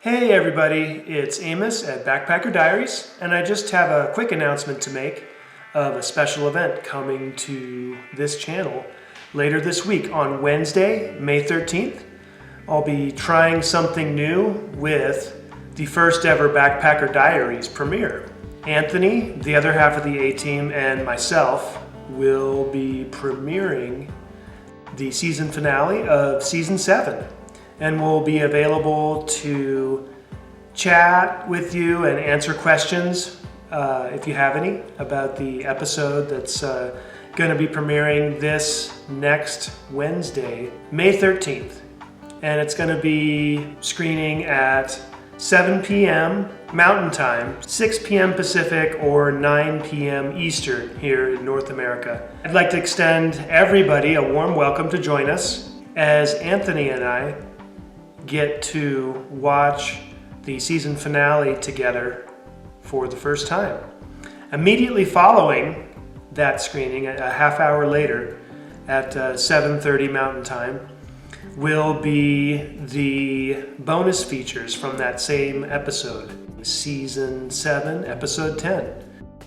Hey everybody, it's Amos at Backpacker Diaries, and I just have a quick announcement to make of a special event coming to this channel later this week on Wednesday, May 13th. I'll be trying something new with the first ever Backpacker Diaries premiere. Anthony, the other half of the A-Team, and myself will be premiering the season finale of Season 7. And we'll be available to chat with you and answer questions if you have any about the episode that's going to be premiering this next Wednesday, May 13th. And it's going to be screening at 7 p.m. Mountain Time, 6 p.m. Pacific, or 9 p.m. Eastern here in North America. I'd like to extend everybody a warm welcome to join us as Anthony and I get to watch the season finale together for the first time. Immediately following that screening, a half hour later at 7:30 Mountain Time, will be the bonus features from that same episode, Season 7, Episode 10.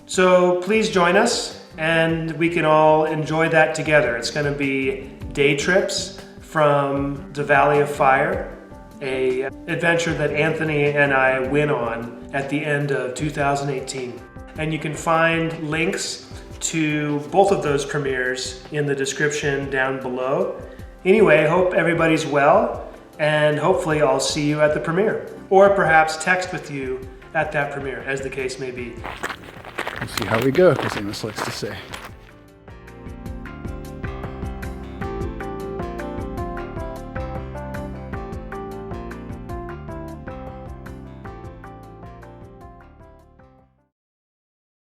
So please join us and we can all enjoy that together. It's going to be day trips from the Valley of Fire, an adventure that Anthony and I went on at the end of 2018. And you can find links to both of those premieres in the description down below. Anyway, hope everybody's well, and hopefully I'll see you at the premiere, or perhaps text with you at that premiere, as the case may be. We'll see how we go, as Amos likes to say.